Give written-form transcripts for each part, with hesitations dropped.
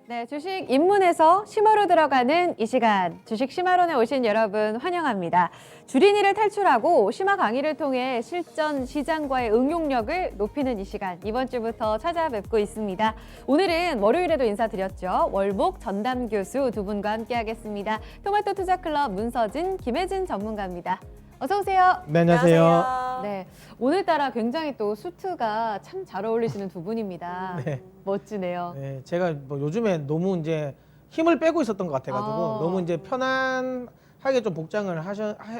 네, 주식 입문에서 심화로 들어가는 이 시간, 주식 심화론에 오신 여러분 환영합니다. 주린이를 탈출하고 심화 강의를 통해 실전 시장과의 응용력을 높이는 이 시간, 이번 주부터 찾아뵙고 있습니다. 오늘은 월요일에도 인사드렸죠. 월목 전담 교수 두 분과 함께하겠습니다. 토마토 투자클럽 문서진, 김혜진 전문가입니다. 어서 오세요. 네, 안녕하세요. 네, 오늘따라 굉장히 또 수트가 참 잘 어울리시는 두 분입니다. 네. 멋지네요. 네, 제가 뭐 요즘에 너무 이제 힘을 빼고 있었던 것 같아가지고 너무 이제 편안하게 좀 복장을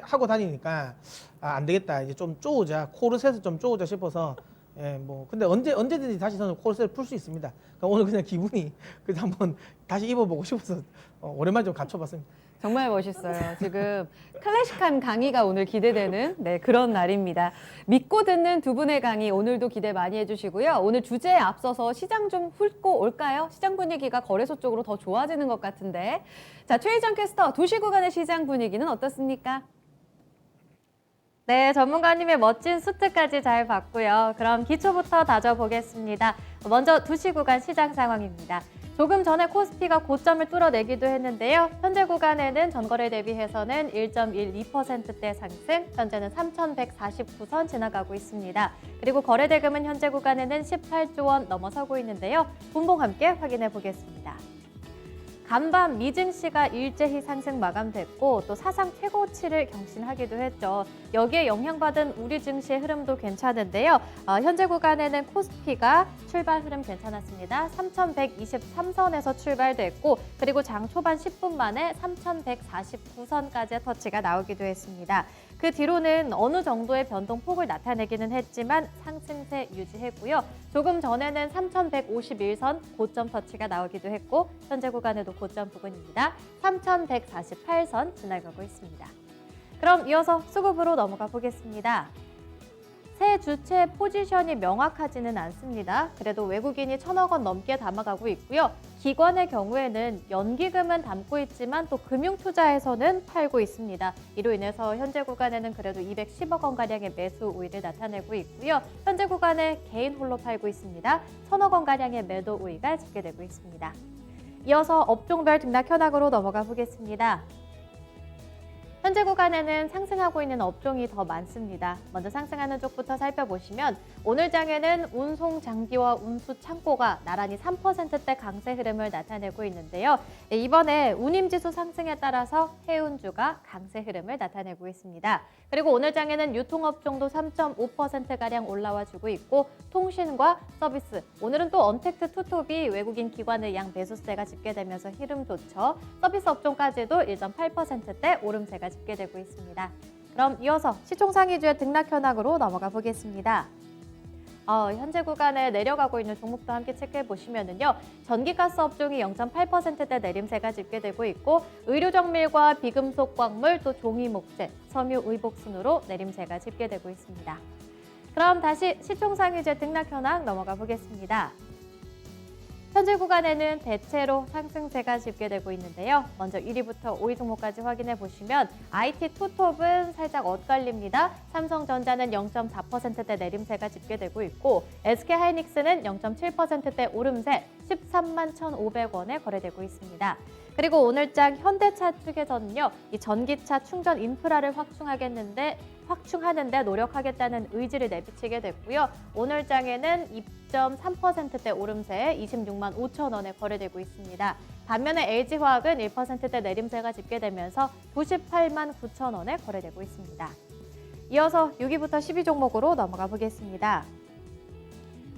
하고 다니니까 안 되겠다. 이제 좀 쪼우자. 코르셋을 좀 쪼우자 싶어서 뭐 근데 언제든지 다시 저는 코르셋을 풀 수 있습니다. 그러니까 오늘 그냥 기분이 그래서 한번 다시 입어보고 싶어서 오랜만에 좀 갖춰봤습니다. 정말 멋있어요. 지금 클래식한 강의가 오늘 기대되는 그런 날입니다. 믿고 듣는 두 분의 강의 오늘도 기대 많이 해주시고요. 오늘 주제에 앞서서 시장 좀 훑고 올까요? 시장 분위기가 거래소 쪽으로 더 좋아지는 것 같은데. 자, 최희정 캐스터, 2시 구간의 시장 분위기는 어떻습니까? 네, 전문가님의 멋진 수트까지 잘 봤고요. 그럼 기초부터 다져보겠습니다. 먼저 2시 구간 시장 상황입니다. 조금 전에 코스피가 고점을 뚫어내기도 했는데요. 현재 구간에는 전거래 대비해서는 1.12%대 상승, 현재는 3,149선 지나가고 있습니다. 그리고 거래대금은 현재 구간에는 18조 원 넘어서고 있는데요. 분봉 함께 확인해 보겠습니다. 간밤 미증시가 일제히 상승 마감됐고 또 사상 최고치를 경신하기도 했죠. 여기에 영향받은 우리 증시의 흐름도 괜찮은데요. 현재 구간에는 코스피가 출발 흐름 괜찮았습니다. 3,123선에서 출발됐고 그리고 장 초반 10분 만에 3,149선까지의 터치가 나오기도 했습니다. 그 뒤로는 어느 정도의 변동폭을 나타내기는 했지만 상승세 유지했고요. 조금 전에는 3,151선 고점 터치가 나오기도 했고 현재 구간에도 고점 부근입니다. 3,148선 지나가고 있습니다. 그럼 이어서 수급으로 넘어가 보겠습니다. 새 주체 포지션이 명확하지는 않습니다. 그래도 외국인이 1,000억 원 넘게 담아가고 있고요. 기관의 경우에는 연기금은 담고 있지만 또 금융투자에서는 팔고 있습니다. 이로 인해서 현재 구간에는 그래도 210억 원가량의 매수 우위를 나타내고 있고요. 현재 구간에 개인 홀로 팔고 있습니다. 1,000억 원가량의 매도 우위가 집계되고 있습니다. 이어서 업종별 등락 현황으로 넘어가 보겠습니다. 현재 구간에는 상승하고 있는 업종이 더 많습니다. 먼저 상승하는 쪽부터 살펴보시면 오늘 장에는 운송 장비와 운수 창고가 나란히 3%대 강세 흐름을 나타내고 있는데요. 이번에 운임지수 상승에 따라서 해운주가 강세 흐름을 나타내고 있습니다. 그리고 오늘 장에는 유통업종도 3.5%가량 올라와 주고 있고 통신과 서비스, 오늘은 또 언택트 투톱이 외국인 기관의 양 매수세가 집계되면서 흐름 좋죠. 서비스 업종까지도 1.8%대 오름세가 집계되고 있습니다. 그럼 이어서 시총상위주의 등락 현황으로 넘어가 보겠습니다. 현재 구간에 내려가고 있는 종목도 함께 체크해 보시면은요. 전기가스 업종이 0.8%대 내림세가 집계되고 있고 의료정밀과 비금속 광물 또 종이목재, 섬유 의복 순으로 내림세가 집계되고 있습니다. 그럼 다시 시총상위주의 등락 현황 넘어가 보겠습니다. 현재 구간에는 대체로 상승세가 집계되고 있는데요. 먼저 1위부터 5위 종목까지 확인해 보시면 IT 투톱은 살짝 엇갈립니다. 삼성전자는 0.4%대 내림세가 집계되고 있고 SK하이닉스는 0.7%대 오름세 13만 1,500원에 거래되고 있습니다. 그리고 오늘장 현대차 측에서는요, 이 전기차 충전 인프라를 확충하는데 노력하겠다는 의지를 내비치게 됐고요. 오늘장에는 2.3%대 오름세 26만 5천 원에 거래되고 있습니다. 반면에 LG화학은 1%대 내림세가 집계되면서 98만 9천 원에 거래되고 있습니다. 이어서 6위부터 10위 종목으로 넘어가 보겠습니다.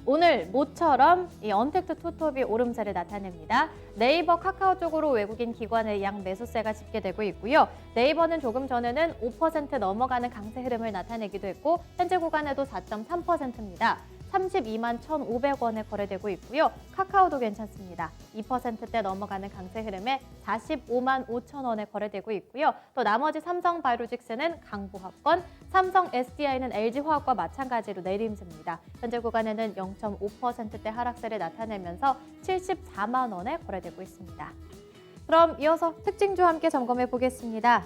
오늘 모처럼 이 언택트 투톱이 오름세를 나타냅니다. 네이버, 카카오 쪽으로 외국인 기관의 양 매수세가 집계되고 있고요. 네이버는 조금 전에는 5% 넘어가는 강세 흐름을 나타내기도 했고 현재 구간에도 4.3%입니다. 32만 1,500원에 거래되고 있고요. 카카오도 괜찮습니다. 2%대 넘어가는 강세 흐름에 45만 5천 원에 거래되고 있고요. 또 나머지 삼성바이오로직스는 강보합권, 삼성 SDI는 LG화학과 마찬가지로 내림세입니다. 현재 구간에는 0.5%대 하락세를 나타내면서 74만 원에 거래되고 있습니다. 그럼 이어서 특징주 함께 점검해 보겠습니다.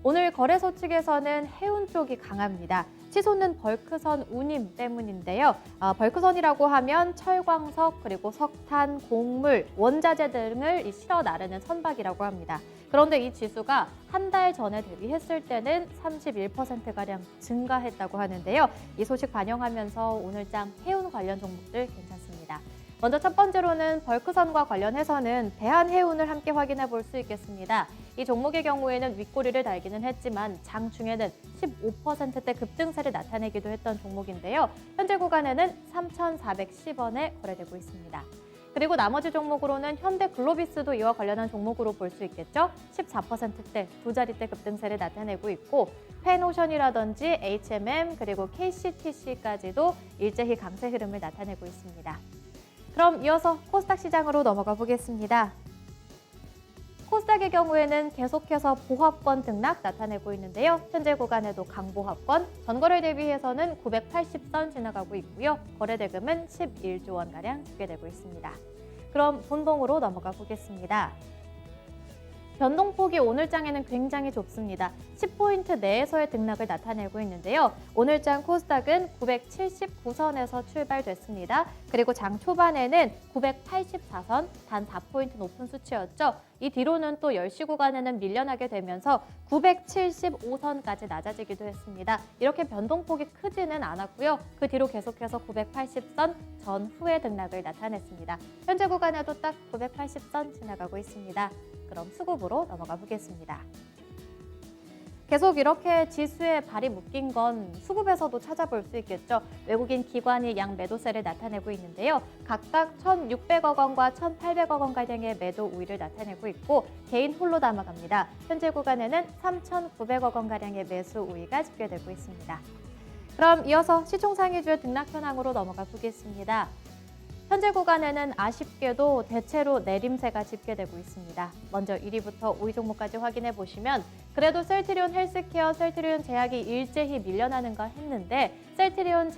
오늘 거래소 측에서는 해운 쪽이 강합니다. 치솟는 벌크선 운임 때문인데요. 벌크선이라고 하면 철광석, 그리고 석탄, 곡물, 원자재 등을 실어 나르는 선박이라고 합니다. 그런데 이 지수가 한 달 전에 대비했을 때는 31%가량 증가했다고 하는데요. 이 소식 반영하면서 오늘장 해운 관련 종목들 괜찮습니다. 먼저 첫 번째로는 벌크선과 관련해서는 대한해운을 함께 확인해 볼 수 있겠습니다. 이 종목의 경우에는 윗꼬리를 달기는 했지만 장중에는 15%대 급등세를 나타내기도 했던 종목인데요. 현재 구간에는 3,410원에 거래되고 있습니다. 그리고 나머지 종목으로는 현대글로비스도 이와 관련한 종목으로 볼 수 있겠죠. 14%대 두 자릿대 급등세를 나타내고 있고 펜오션이라든지 HMM 그리고 KCTC까지도 일제히 강세 흐름을 나타내고 있습니다. 그럼 이어서 코스닥 시장으로 넘어가 보겠습니다. 코스닥의 경우에는 계속해서 보합권 등락 나타내고 있는데요. 현재 구간에도 강보합권, 전거래 대비해서는 980선 지나가고 있고요. 거래 대금은 11조 원가량 집계되고 있습니다. 그럼 본봉으로 넘어가 보겠습니다. 변동폭이 오늘장에는 굉장히 좁습니다. 10포인트 내에서의 등락을 나타내고 있는데요. 오늘장 코스닥은 979선에서 출발됐습니다. 그리고 장 초반에는 984선, 단 4포인트 높은 수치였죠. 이 뒤로는 또 10시 구간에는 밀려나게 되면서 975선까지 낮아지기도 했습니다. 이렇게 변동폭이 크지는 않았고요. 그 뒤로 계속해서 980선 전후의 등락을 나타냈습니다. 현재 구간에도 딱 980선 지나가고 있습니다. 그럼 수급으로 넘어가 보겠습니다. 계속 이렇게 지수에 발이 묶인 건 수급에서도 찾아볼 수 있겠죠. 외국인 기관이 양 매도세를 나타내고 있는데요. 각각 1,600억 원과 1,800억 원가량의 매도 우위를 나타내고 있고 개인 홀로 담아갑니다. 현재 구간에는 3,900억 원가량의 매수 우위가 집계되고 있습니다. 그럼 이어서 시총상위주의 등락 현황으로 넘어가 보겠습니다. 현재 구간에는 아쉽게도 대체로 내림세가 집계되고 있습니다. 먼저 1위부터 5위 종목까지 확인해 보시면 그래도 셀트리온 헬스케어, 셀트리온 제약이 일제히 밀려나는가 했는데 셀트리온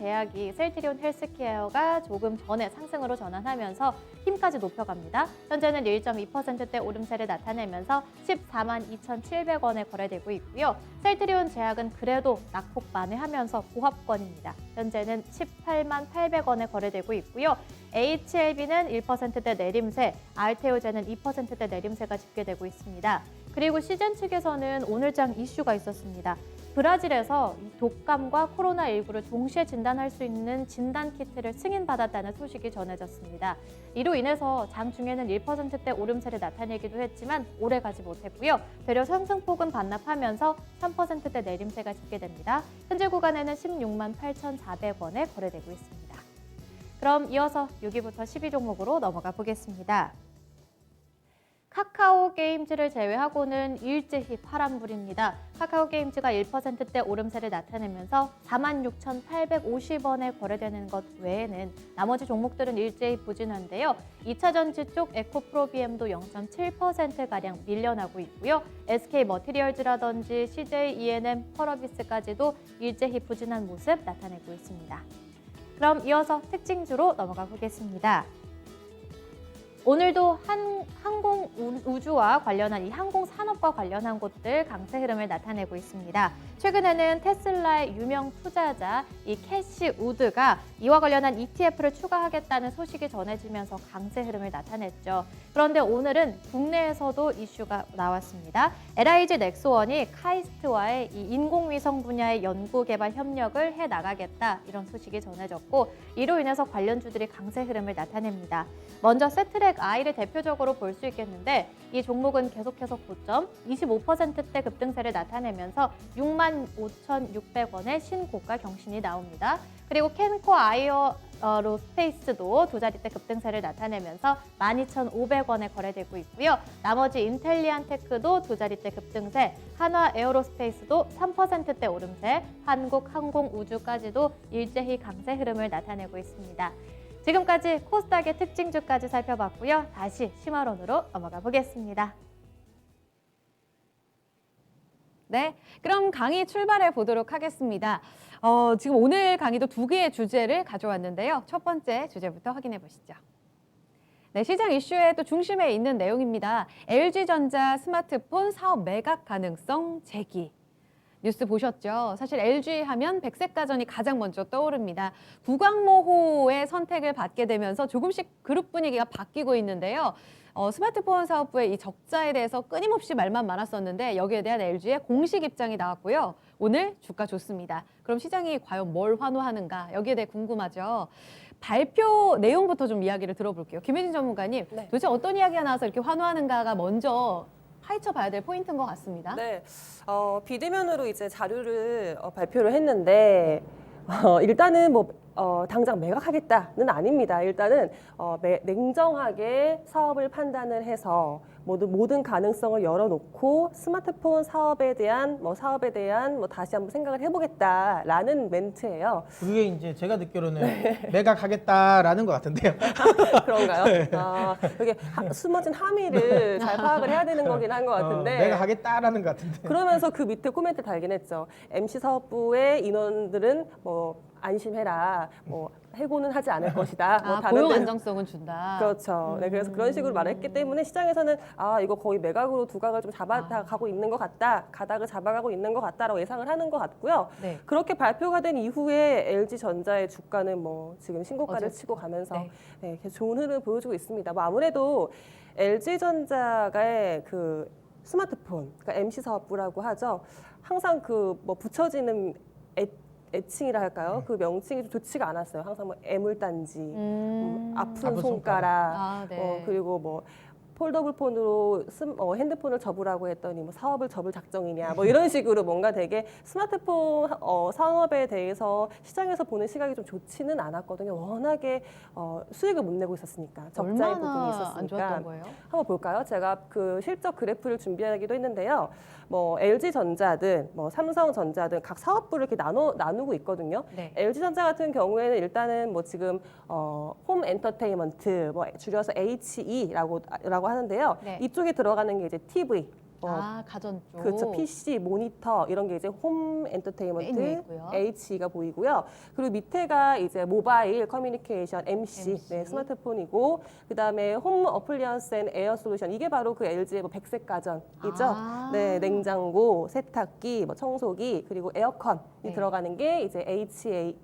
헬스케어가 조금 전에 상승으로 전환하면서 힘까지 높여갑니다. 현재는 1.2%대 오름세를 나타내면서 14만 2,700원에 거래되고 있고요. 셀트리온 제약은 그래도 낙폭 만회하면서 보합권입니다. 현재는 18만 800원에 거래되고 있고요. HLB는 1%대 내림세, 알테오제는 2%대 내림세가 집계되고 있습니다. 그리고 시즌 측에서는 오늘장 이슈가 있었습니다. 브라질에서 독감과 코로나19를 동시에 진단할 수 있는 진단키트를 승인받았다는 소식이 전해졌습니다. 이로 인해서 장중에는 1%대 오름세를 나타내기도 했지만 오래 가지 못했고요. 되려 상승폭은 반납하면서 3%대 내림세가 집계됩니다. 현재 구간에는 16만 8,400원에 거래되고 있습니다. 그럼 이어서 6위부터 10위 종목으로 넘어가 보겠습니다. 카카오 게임즈를 제외하고는 일제히 파란불입니다. 카카오 게임즈가 1%대 오름세를 나타내면서 46,850원에 거래되는 것 외에는 나머지 종목들은 일제히 부진한데요. 2차전지 쪽 에코프로비엠도 0.7%가량 밀려나고 있고요. SK머티리얼즈라든지 CJ ENM, 펄어비스까지도 일제히 부진한 모습 나타내고 있습니다. 그럼 이어서 특징주로 넘어가 보겠습니다. 오늘도 항공 우주와 관련한 이 항공 산업과 관련한 곳들 강세 흐름을 나타내고 있습니다. 최근에는 테슬라의 유명 투자자 이 캐시 우드가 이와 관련한 ETF를 추가하겠다는 소식이 전해지면서 강세 흐름을 나타냈죠. 그런데 오늘은 국내에서도 이슈가 나왔습니다. LIG 넥스원이 카이스트와의 이 인공위성 분야의 연구개발 협력을 해나가겠다 이런 소식이 전해졌고 이로 인해서 관련주들이 강세 흐름을 나타냅니다. 먼저 세트랙 I를 대표적으로 볼 수 있겠는데 이 종목은 계속해서 고점 25%대 급등세를 나타내면서 65,600원의 신고가 경신이 나옵니다. 그리고 캔코 아이어로스페이스도 두 자릿대 급등세를 나타내면서 12,500원에 거래되고 있고요. 나머지 인텔리안테크도 두 자릿대 급등세, 한화 에어로스페이스도 3%대 오름세, 한국항공우주까지도 일제히 강세 흐름을 나타내고 있습니다. 지금까지 코스닥의 특징주까지 살펴봤고요. 다시 심화론으로 넘어가 보겠습니다. 네, 그럼 강의 출발해 보도록 하겠습니다. 지금 오늘 강의도 두 개의 주제를 가져왔는데요. 첫 번째 주제부터 확인해 보시죠. 네, 시장 이슈의 또 중심에 있는 내용입니다. LG전자 스마트폰 사업 매각 가능성 제기. 뉴스 보셨죠? 사실 LG 하면 백색 가전이 가장 먼저 떠오릅니다. 구광모호의 선택을 받게 되면서 조금씩 그룹 분위기가 바뀌고 있는데요. 스마트폰 사업부의 이 적자에 대해서 끊임없이 말만 많았었는데 여기에 대한 LG의 공식 입장이 나왔고요. 오늘 주가 좋습니다. 그럼 시장이 과연 뭘 환호하는가? 여기에 대해 궁금하죠. 발표 내용부터 좀 이야기를 들어볼게요. 김혜진 전문가님, 네. 도대체 어떤 이야기가 나와서 이렇게 환호하는가가 먼저 파헤쳐 봐야 될 포인트인 것 같습니다. 네, 비대면으로 이제 자료를 발표를 했는데 일단은 당장 매각하겠다는 아닙니다. 일단은 냉정하게 사업을 판단을 해서 모든 가능성을 열어놓고 스마트폰 사업에 대한 다시 한번 생각을 해보겠다라는 멘트예요. 그게 이제 제가 듣기로는 매각하겠다라는 것 같은데요. 그런가요? 이게 숨어진 함의를 잘 파악을 해야 되는 거긴 한 것 같은데. 매각하겠다라는 것 같은데. 그러면서 그 밑에 코멘트 달긴 했죠. MC 사업부의 인원들은 안심해라. 해고는 하지 않을 것이다. 다른 고용 데는 안정성은 준다. 그렇죠. 네, 그래서 그런 식으로 말했기 때문에 시장에서는 이거 거의 매각으로 두각을 좀 잡아가고 있는 것 같다. 가닥을 잡아가고 있는 것 같다라고 예상을 하는 것 같고요. 네. 그렇게 발표가 된 이후에 LG전자의 주가는 지금 신고가를 어제- 치고 가면서 네. 계속 좋은 흐름을 보여주고 있습니다. 아무래도 LG전자의 그 스마트폰, 그러니까 MC 사업부라고 하죠. 항상 붙여지는 애칭이라 할까요? 그 명칭이 좀 좋지가 않았어요. 항상 애물단지, 아픈 아픈 손가락, 네. 그리고 폴더블 폰으로 핸드폰을 접으라고 했더니 사업을 접을 작정이냐 이런 식으로 뭔가 되게 스마트폰 산업에 대해서 시장에서 보는 시각이 좀 좋지는 않았거든요. 워낙에 수익을 못 내고 있었으니까 적자인 부분이 얼마나 있었으니까. 안 좋았던 거예요? 한번 볼까요? 제가 그 실적 그래프를 준비하기도 했는데요. LG전자든 삼성전자든 각 사업부를 이렇게 나누고 있거든요. 네. LG전자 같은 경우에는 일단은 지금 홈 엔터테인먼트 줄여서 HE라고 하는데요. 네. 이쪽에 들어가는 게 이제 TV, 가전 쪽. 그렇죠. PC, 모니터 이런 게 이제 홈 맨 위에 엔터테인먼트 있고요. HE가 보이고요. 그리고 밑에가 이제 모바일 커뮤니케이션 MC, 네, 스마트폰이고 그다음에 홈 어플리언스 앤 에어 솔루션 이게 바로 그 LG의 백색 가전이죠. 네, 냉장고, 세탁기, 청소기 그리고 에어컨이 네. 들어가는 게 이제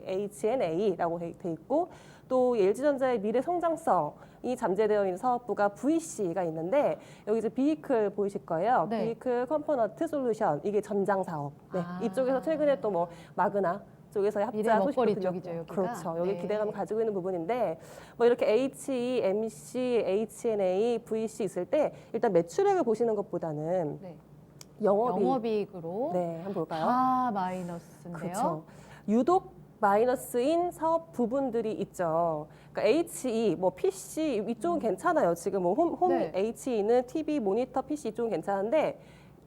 H&A라고 돼 있고 또 LG전자의 미래 성장성이 잠재되어 있는 사업부가 VC가 있는데 여기 이제 비이클 보이실 거예요. 네. 비이클 컴포넌트 솔루션 이게 전장 사업. 네. 이쪽에서 최근에 또 마그나 쪽에서의 미래 합자 소식도 먹거리 들렸고. 쪽이죠, 여기가. 그렇죠. 여기 네. 기대감을 가지고 있는 부분인데 이렇게 HE, MC, H&A, VC 있을 때 일단 매출액을 보시는 것보다는 네. 영업이익으로 네. 한번 볼까요? 다 마이너스인데요. 그렇죠. 유독 마이너스인 사업 부분들이 있죠. 그러니까 HE, PC 이쪽은 괜찮아요. 지금 홈 네. HE는 TV, 모니터, PC 이쪽은 괜찮은데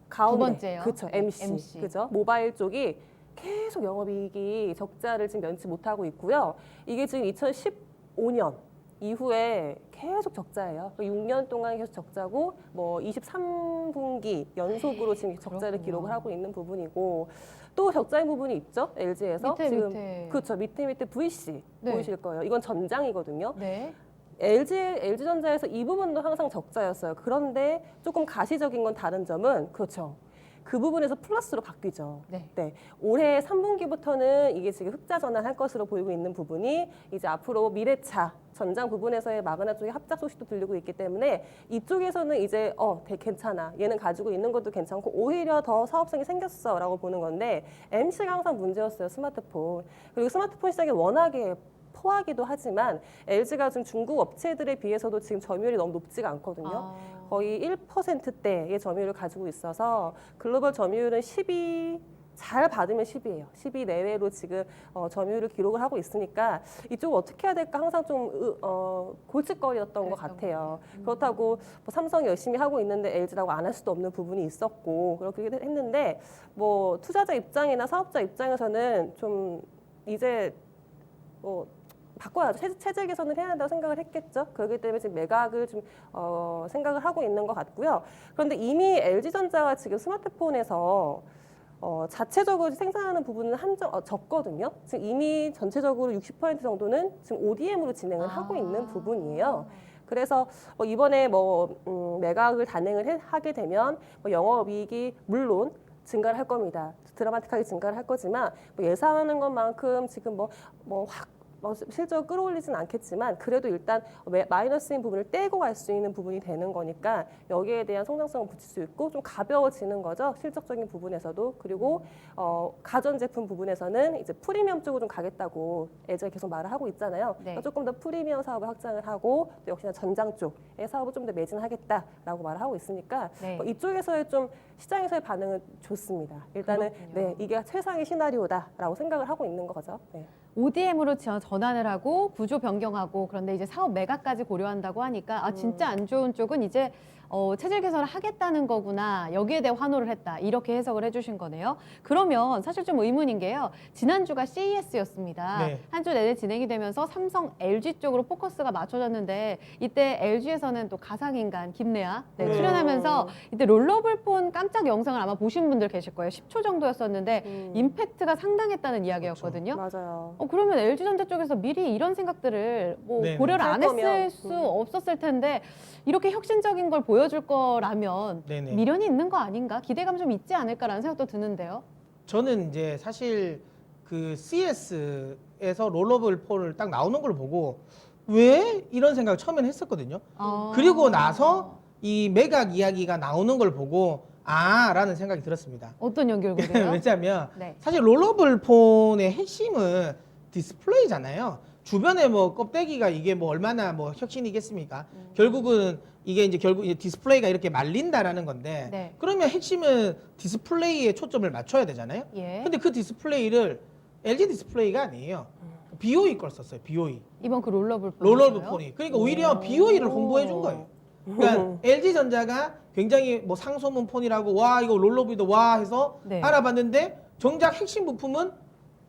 가운데 번째요. 그렇죠. 네, MC. 그죠? 모바일 쪽이 계속 영업이익이 적자를 지금 면치 못하고 있고요. 이게 지금 2015년 이후에 계속 적자예요. 6년 동안 계속 적자고 23분기 연속으로 지금 적자를 그렇군요. 기록을 하고 있는 부분이고 또 적자인 부분이 있죠. LG에서 밑에. 그렇죠. 밑에 VC 네. 보이실 거예요. 이건 전장이거든요. 네. LG전자에서 이 부분도 항상 적자였어요. 그런데 조금 가시적인 건 다른 점은 그렇죠. 그 부분에서 플러스로 바뀌죠. 네. 올해 3분기부터는 이게 지금 흑자 전환할 것으로 보이고 있는 부분이 이제 앞으로 미래차 전장 부분에서의 마그나 쪽의 합작 소식도 들리고 있기 때문에 이쪽에서는 이제 되게 괜찮아. 얘는 가지고 있는 것도 괜찮고 오히려 더 사업성이 생겼어라고 보는 건데 MC가 항상 문제였어요. 스마트폰. 그리고 스마트폰 시장이 워낙에 포하기도 하지만 LG가 지금 중국 업체들에 비해서도 지금 점유율이 너무 높지가 않거든요. 거의 1%대의 점유율을 가지고 있어서 글로벌 점유율은 10위 잘 받으면 10위예요. 10위 내외로 지금 점유율을 기록을 하고 있으니까 이쪽을 어떻게 해야 될까 항상 좀 골칫거리였던 것 같아요. 그렇다고 삼성이 열심히 하고 있는데 LG라고 안 할 수도 없는 부분이 있었고 그렇게 했는데 투자자 입장이나 사업자 입장에서는 좀 이제 바꿔야죠. 체질 개선을 해야 한다고 생각을 했겠죠. 그렇기 때문에 지금 매각을 좀 생각을 하고 있는 것 같고요. 그런데 이미 LG전자가 지금 스마트폰에서 자체적으로 생산하는 부분은 적거든요. 지금 이미 전체적으로 60% 정도는 지금 ODM으로 진행을 하고 있는 부분이에요. 그래서 이번에 매각을 단행을 하게 되면 영업이익이 물론 증가를 할 겁니다. 드라마틱하게 증가를 할 거지만 뭐 예상하는 것만큼 지금 실적을 끌어올리진 않겠지만 그래도 일단 마이너스인 부분을 떼고 갈 수 있는 부분이 되는 거니까 여기에 대한 성장성을 붙일 수 있고 좀 가벼워지는 거죠. 실적적인 부분에서도. 그리고 가전제품 부분에서는 이제 프리미엄 쪽으로 좀 가겠다고 예전에 계속 말을 하고 있잖아요. 네. 그러니까 조금 더 프리미엄 사업을 확장을 하고 또 역시나 전장 쪽의 사업을 좀 더 매진하겠다라고 말을 하고 있으니까 네. 이쪽에서의 좀 시장에서의 반응은 좋습니다. 일단은 그렇군요. 네, 이게 최상의 시나리오다라고 생각을 하고 있는 거죠. 네. ODM으로 전환을 하고 구조 변경하고 그런데 이제 사업 매각까지 고려한다고 하니까 아 진짜 안 좋은 쪽은 이제 체질 개선을 하겠다는 거구나. 여기에 대해 환호를 했다. 이렇게 해석을 해주신 거네요. 그러면 사실 좀 의문인 게요. 지난주가 CES였습니다. 네. 한 주 내내 진행이 되면서 삼성, LG 쪽으로 포커스가 맞춰졌는데 이때 LG에서는 또 가상인간 김래아 출연하면서 이때 롤러블 폰 깜짝 영상을 아마 보신 분들 계실 거예요. 10초 정도였었는데 임팩트가 상당했다는 이야기였거든요. 맞아요. 그러면 LG전자 쪽에서 미리 이런 생각들을 뭐 네네. 고려를 안 할 거면, 했을 수 없었을 텐데 이렇게 혁신적인 걸 보여줄 거라면 네네. 미련이 있는 거 아닌가? 기대감 좀 있지 않을까라는 생각도 드는데요. 저는 이제 사실 그 CS에서 롤러블 폰을 딱 나오는 걸 보고 왜 이런 생각을 처음에는 했었거든요. 그리고 나서 이 매각 이야기가 나오는 걸 보고 라는 생각이 들었습니다. 어떤 연결고리요? 왜냐하면 네. 사실 롤러블 폰의 핵심은 디스플레이잖아요. 주변에 뭐 껍데기가 이게 뭐 얼마나 뭐 혁신이겠습니까? 결국은 이게 이제 결국 이제 디스플레이가 이렇게 말린다라는 건데 네. 그러면 핵심은 디스플레이에 초점을 맞춰야 되잖아요. 예. 근데 그 디스플레이를 LG 디스플레이가 아니에요. BOE 걸 썼어요. BOE. 이번 그 롤러블 폰. 롤러블 폰이. 그러니까 오히려 BOE를 홍보해 준 거예요. 그러니까 LG전자가 굉장히 뭐 상소문 폰이라고 와 이거 롤러블도 와 해서 네. 알아봤는데 정작 핵심 부품은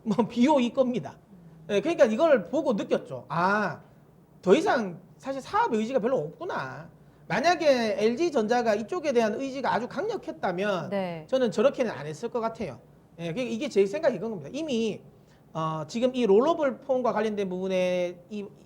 뭐 BOE 겁니다. 네, 그러니까 이걸 보고 느꼈죠. 더 이상 사실 사업 의지가 별로 없구나. 만약에 LG전자가 이쪽에 대한 의지가 아주 강력했다면 네. 저는 저렇게는 안 했을 것 같아요. 예, 그러니까 이게 제 생각이 이건 겁니다. 이미 지금 이 롤러블 폰과 관련된 부분에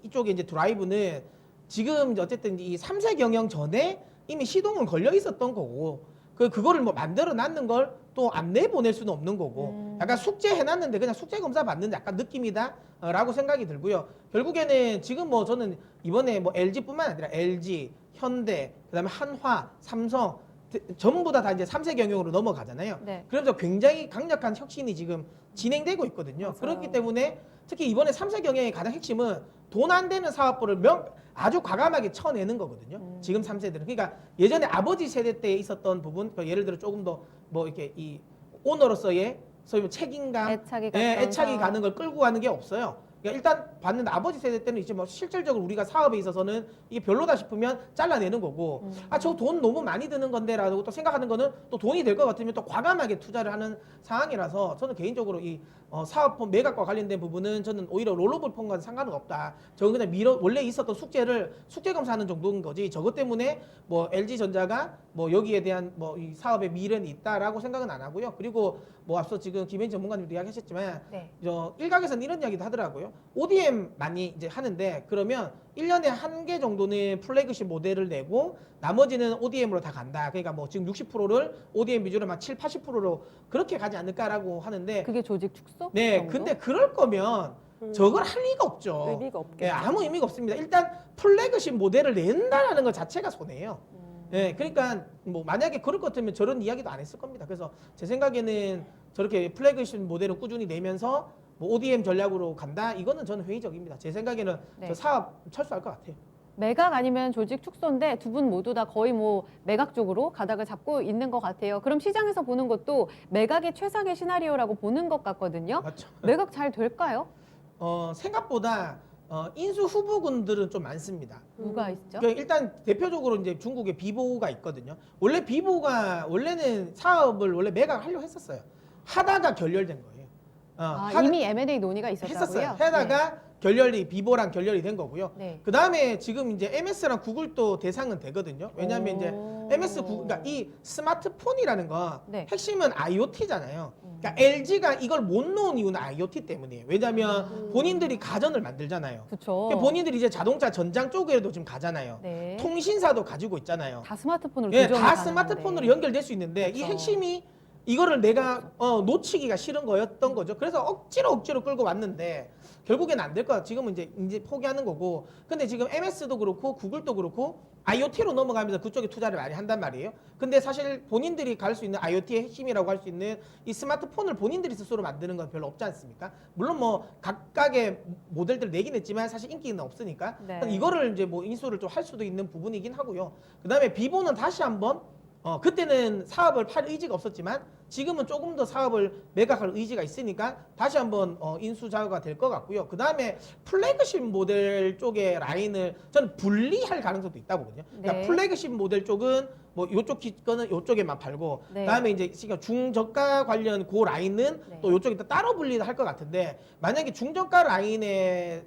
이쪽에 이제 드라이브는 지금 이제 어쨌든 이 3세 경영 전에 이미 시동은 걸려 있었던 거고 그거를 뭐 만들어 놨는 걸 또 안 내보낼 수는 없는 거고 약간 숙제 해놨는데 그냥 숙제 검사 받는 약간 느낌이다 라고 생각이 들고요. 결국에는 지금 뭐 저는 이번에 뭐 LG뿐만 아니라 LG, 현대, 그다음에 한화, 삼성 전부 다 이제 3세 경영으로 넘어가잖아요. 네. 그래서 굉장히 강력한 혁신이 지금 진행되고 있거든요. 맞아요. 그렇기 때문에 특히 이번에 3세 경영의 가장 핵심은 돈 안 되는 사업부를 아주 과감하게 쳐내는 거거든요. 지금 3세들은. 그러니까 예전에 아버지 세대 때 있었던 부분, 그러니까 예를 들어 조금 더 뭐 이렇게 이 오너로서의 소위 뭐 책임감, 애착이 애착이 갔던 가는 걸 끌고 가는 게 없어요. 그러니까 일단 봤는데 아버지 세대 때는 이제 뭐 실질적으로 우리가 사업에 있어서는 이게 별로다 싶으면 잘라내는 거고 저 돈 너무 많이 드는 건데라고 또 생각하는 거는 또 돈이 될 것 같으면 또 과감하게 투자를 하는 상황이라서 저는 개인적으로 이 사업폰 매각과 관련된 부분은 저는 오히려 롤러블 폰과는 상관은 없다. 저건 그냥 원래 있었던 숙제를 숙제 검사하는 정도인 거지. 저것 때문에 뭐 LG전자가 뭐 여기에 대한 뭐 이 사업의 미래는 있다라고 생각은 안 하고요. 그리고 뭐 앞서 지금 김현지 전문가님도 이야기하셨지만 네. 일각에서는 이런 이야기도 하더라고요. ODM 많이 이제 하는데 그러면 1년에 한 개 정도는 플래그십 모델을 내고 나머지는 ODM으로 다 간다. 그러니까 뭐 지금 60%를 ODM 위주로 막 7, 80%로 그렇게 가지 않을까라고 하는데 그게 조직 축소? 네, 정도? 근데 그럴 거면 저걸 할 리가 없죠. 의미가 없겠죠. 예, 아무 의미가 없습니다. 일단 플래그십 모델을 낸다라는 것 자체가 손해예요. 예, 그러니까 뭐 만약에 그럴 것 같으면 저런 이야기도 안 했을 겁니다. 그래서 제 생각에는 저렇게 플래그십 모델을 꾸준히 내면서 뭐 ODM 전략으로 간다? 이거는 저는 회의적입니다. 제 생각에는 네. 저 사업 철수할 것 같아요. 매각 아니면 조직 축소인데 두 분 모두 다 거의 뭐 매각 쪽으로 가닥을 잡고 있는 것 같아요. 그럼 시장에서 보는 것도 매각이 최상의 시나리오라고 보는 것 같거든요. 맞죠? 매각 잘 될까요? 생각보다 인수 후보군들은 좀 많습니다. 누가 있죠? 그러니까 일단 대표적으로 이제 중국의 비보가 있거든요. 원래 비보가 원래는 사업을 원래 매각하려고 했었어요. 하다가 결렬된 거예요. 이미 M&A 논의가 있었다고요? 했었어요. 하다가 비보랑 결렬이 된 거고요. 네. 그 다음에 지금 이제 MS랑 구글도 대상은 되거든요. 왜냐하면 이제 MS 구글, 그러니까 이 스마트폰이라는 거 네. 핵심은 IoT잖아요. 그러니까 LG가 이걸 못 놓은 이유는 IoT 때문이에요. 왜냐하면 본인들이 가전을 만들잖아요. 그렇죠. 본인들이 이제 자동차 전장 쪽에도 지금 가잖아요. 네. 통신사도 가지고 있잖아요. 다 스마트폰으로 예, 조정이 다 가능한데. 스마트폰으로 연결될 수 있는데 이 그쵸. 핵심이 이거를 내가 놓치기가 싫은 거였던 거죠. 그래서 억지로 끌고 왔는데 결국에는 안 될 거야. 지금은 이제 포기하는 거고. 근데 지금 MS도 그렇고 구글도 그렇고 IoT로 넘어가면서 그쪽에 투자를 많이 한단 말이에요. 근데 사실 본인들이 갈 수 있는 IoT의 핵심이라고 할 수 있는 이 스마트폰을 본인들이 스스로 만드는 건 별로 없지 않습니까? 물론 뭐 각각의 모델들을 내긴 했지만 사실 인기는 없으니까 네. 이거를 이제 뭐 인수를 좀 할 수도 있는 부분이긴 하고요. 그다음에 비보는 다시 한번 그때는 사업을 팔 의지가 없었지만 지금은 조금 더 사업을 매각할 의지가 있으니까 다시 한번 인수자가 될 것 같고요. 그 다음에 플래그십 모델 쪽의 라인을 저는 분리할 가능성도 있다고 보거든요. 그러니까 네. 플래그십 모델 쪽은 뭐 요쪽 거는 요쪽에만 팔고 네. 그다음에 이제 중저가 관련 그 라인은 네. 또 요쪽에 따로 분리를 할 것 같은데 만약에 중저가 라인에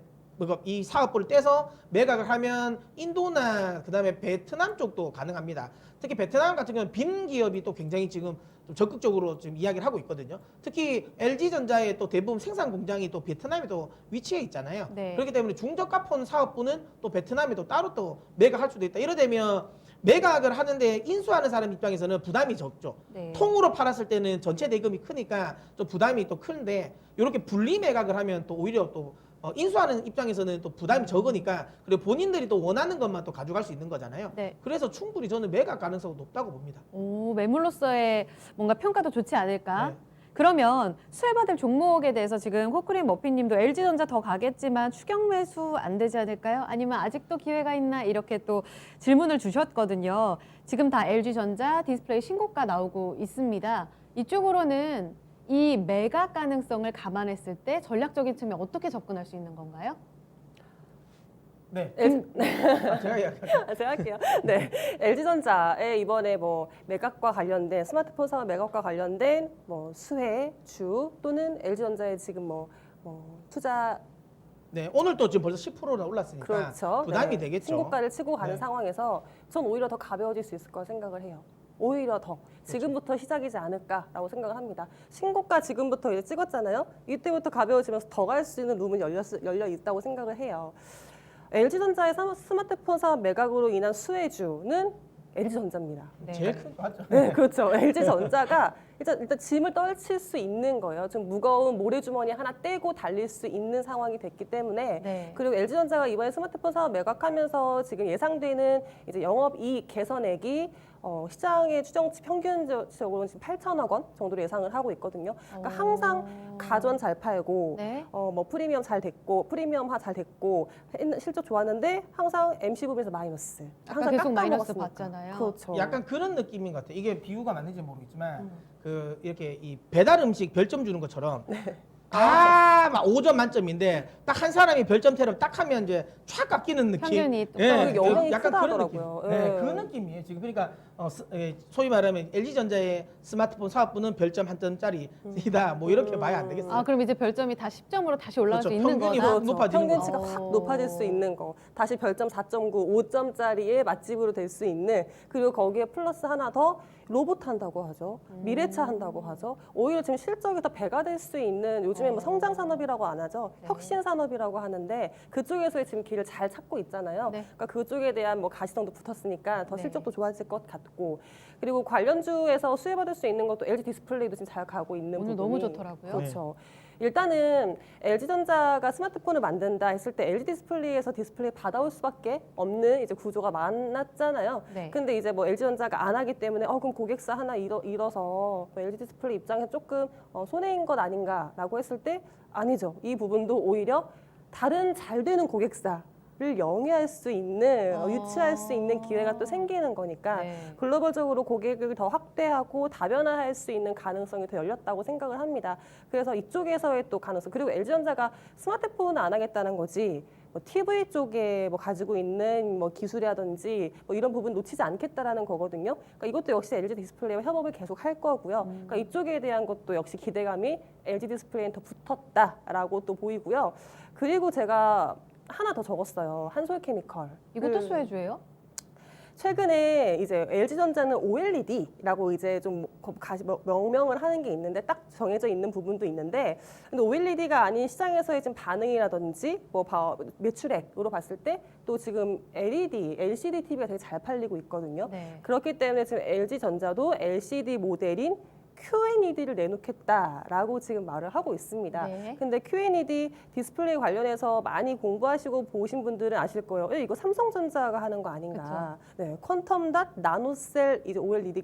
이 사업부를 떼서 매각을 하면 인도나 그다음에 베트남 쪽도 가능합니다. 특히 베트남 같은 경우는 빈 기업이 또 굉장히 지금 좀 적극적으로 지금 이야기를 하고 있거든요. 특히 LG전자의 또 대부분 생산 공장이 또 베트남에 또 위치해 있잖아요. 네. 그렇기 때문에 중저가폰 사업부는 또 베트남에 또 따로 또 매각할 수도 있다. 이러되면 매각을 하는데 인수하는 사람 입장에서는 부담이 적죠. 네. 통으로 팔았을 때는 전체 대금이 크니까 좀 부담이 또 큰데 이렇게 분리 매각을 하면 또 오히려 또 인수하는 입장에서는 또 부담이 적으니까 그리고 본인들이 또 원하는 것만 또 가져갈 수 있는 거잖아요. 네. 그래서 충분히 저는 매각 가능성이 높다고 봅니다. 오, 매물로서의 뭔가 평가도 좋지 않을까? 네. 그러면 수혜받을 종목에 대해서 지금 코크린 머피님도 LG전자 더 가겠지만 추격 매수 안 되지 않을까요? 아니면 아직도 기회가 있나? 이렇게 또 질문을 주셨거든요. 지금 다 LG전자 디스플레이 신고가 나오고 있습니다. 이쪽으로는 이 매각 가능성을 감안했을 때 전략적인 측면 어떻게 접근할 수 있는 건가요? 네. 제가 이야기할게요. 제가 할게요. 네, LG전자의 이번에 뭐 매각과 관련된 스마트폰 사업 매각과 관련된 뭐 수혜 주 또는 LG전자의 지금 뭐 투자 네, 오늘 또 지금 벌써 10%나 올랐으니까 그렇죠. 부담이 네. 되겠죠. 신고가를 치고 가는 네. 상황에서 전 오히려 더 가벼워질 수 있을 거라 생각을 해요. 오히려 더 지금부터 시작이지 않을까라고 생각을 합니다. 신고가 지금부터 이제 찍었잖아요. 이때부터 가벼워지면서 더 갈 수 있는 룸은 열려 있다고 생각을 해요. LG전자의 스마트폰 사업 매각으로 인한 수혜주는 LG전자입니다. 네. 제일 큰 거 맞죠? 네, 그렇죠. LG전자가 일단 짐을 떨칠 수 있는 거예요. 좀 무거운 모래주머니 하나 떼고 달릴 수 있는 상황이 됐기 때문에 네. 그리고 LG전자가 이번에 스마트폰 사업 매각하면서 지금 예상되는 이제 영업이익 개선액이 시장의 추정치 평균적으로는 지금 8천억 원 정도로 예상을 하고 있거든요. 그러니까 항상 가전 잘 팔고 네. 뭐 프리미엄 잘 됐고 프리미엄화 잘 됐고 실적 좋았는데 항상 MC 부분에서 마이너스. 아까 계속 마이너스 깎아먹었으니까. 봤잖아요. 그렇죠. 약간 그런 느낌인 것 같아요. 이게 비유가 맞는지 모르겠지만 그 이렇게 이 배달 음식 별점 주는 것처럼 막 5점 만점인데 딱 한 사람이 별점처럼 딱 하면 이제 촥 깎이는 느낌. 평균이 또 그게 영향이 약간 크다 그런 하더라고요. 느낌. 네, 예. 그 느낌이에요. 지금 그러니까 소위 말하면 LG전자의 스마트폰 사업부는 별점 한 점짜리이다. 뭐 이렇게 봐야 안 되겠어요. 아, 그럼 이제 별점이 다 10점으로 다시 올라갈 그렇죠. 수 있는 평균이 거다. 뭐 높아지는 평균치가 거. 확 높아질 수 있는 거. 다시 별점 4.9, 5점짜리의 맛집으로 될 수 있는 그리고 거기에 플러스 하나 더 로봇 한다고 하죠. 미래차 한다고 하죠. 오히려 지금 실적이 더 배가 될 수 있는 요즘에 뭐 성장 산업이라고 안 하죠. 네. 혁신 산업이라고 하는데 그쪽에서의 지금 길을 잘 찾고 있잖아요. 네. 그러니까 그쪽에 대한 뭐 가시성도 붙었으니까 더 네. 실적도 좋아질 것 같고 그리고 관련주에서 수혜받을 수 있는 것도 LG 디스플레이도 지금 잘 가고 있는 오늘 부분이 너무 좋더라고요. 그렇죠. 일단은 LG전자가 스마트폰을 만든다 했을 때 LG 디스플레이에서 디스플레이 받아올 수밖에 없는 이제 구조가 많았잖아요. 네. 근데 이제 뭐 LG전자가 안 하기 때문에 그럼 고객사 하나 잃어서 LG 디스플레이 입장에서 조금 손해인 것 아닌가라고 했을 때 아니죠. 이 부분도 오히려 다른 잘 되는 고객사를 영위할 수 있는 유치할 수 있는 기회가 또 생기는 거니까 네. 글로벌적으로 고객을 더 확대하고 다변화할 수 있는 가능성이 더 열렸다고 생각을 합니다. 그래서 이쪽에서의 또 가능성 그리고 LG전자가 스마트폰을 안 하겠다는 거지 뭐 TV 쪽에 뭐 가지고 있는 뭐 기술이라든지 뭐 이런 부분 놓치지 않겠다라는 거거든요. 그러니까 이것도 역시 LG 디스플레이와 협업을 계속 할 거고요. 그러니까 이쪽에 대한 것도 역시 기대감이 LG 디스플레이에 더 붙었다라고 또 보이고요. 그리고 제가 하나 더 적었어요. 한솔케미컬. 이것도 수혜주예요? 최근에 이제 LG전자는 OLED라고 이제 좀 명명을 하는 게 있는데 딱 정해져 있는 부분도 있는데 근데 OLED가 아닌 시장에서의 지금 반응이라든지 뭐 매출액으로 봤을 때 또 지금 LCD TV가 되게 잘 팔리고 있거든요. 네. 그렇기 때문에 지금 LG전자도 LCD 모델인 QNED를 내놓겠다라고 지금 말을 하고 있습니다. 네. 근데 QNED 디스플레이 관련해서 많이 공부하시고 보신 분들은 아실 거예요. 이거 삼성전자가 하는 거 아닌가. 네, 퀀텀 닷 나노셀 이제 OLED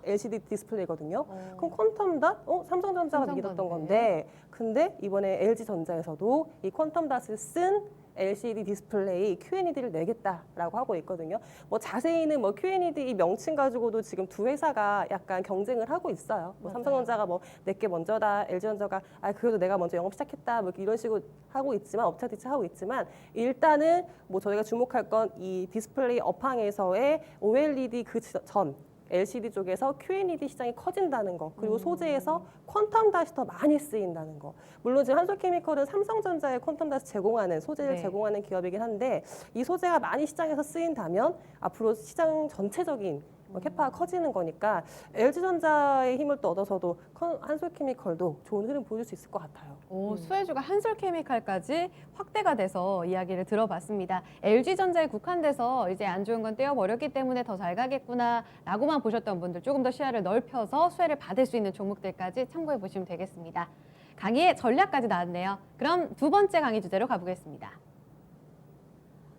LCD 디스플레이거든요. 그럼 퀀텀 닷 삼성전자가 삼성 믿었던 건데. 건데, 근데 이번에 LG전자에서도 이 퀀텀 닷을 쓴 LCD 디스플레이 QNED를 내겠다라고 하고 있거든요. 뭐 자세히는 뭐 QNED 이 명칭 가지고도 지금 두 회사가 약간 경쟁을 하고 있어요. 뭐 맞아요. 삼성전자가 뭐 내게 먼저다, LG전자가 그래도 내가 먼저 영업 시작했다, 뭐 이런 식으로 하고 있지만 업차디차 하고 있지만 일단은 뭐 저희가 주목할 건 이 디스플레이 업황에서의 OLED 그 전 LCD 쪽에서 QNED 시장이 커진다는 거, 그리고 소재에서 퀀텀 닷이 더 많이 쓰인다는 거. 물론 지금 한솔케미컬은 삼성전자에 퀀텀 닷을 제공하는 소재를 네. 제공하는 기업이긴 한데 이 소재가 많이 시장에서 쓰인다면 앞으로 시장 전체적인 캐파가 커지는 거니까 LG전자의 힘을 또 얻어서도 한솔케미컬도 좋은 흐름 보여줄 수 있을 것 같아요. 수혜주가 한솔케미칼까지 확대가 돼서 이야기를 들어봤습니다. LG전자에 국한돼서 이제 안 좋은 건 떼어버렸기 때문에 더 잘 가겠구나라고만 보셨던 분들 조금 더 시야를 넓혀서 수혜를 받을 수 있는 종목들까지 참고해 보시면 되겠습니다. 강의의 전략까지 나왔네요. 그럼 두 번째 강의 주제로 가보겠습니다.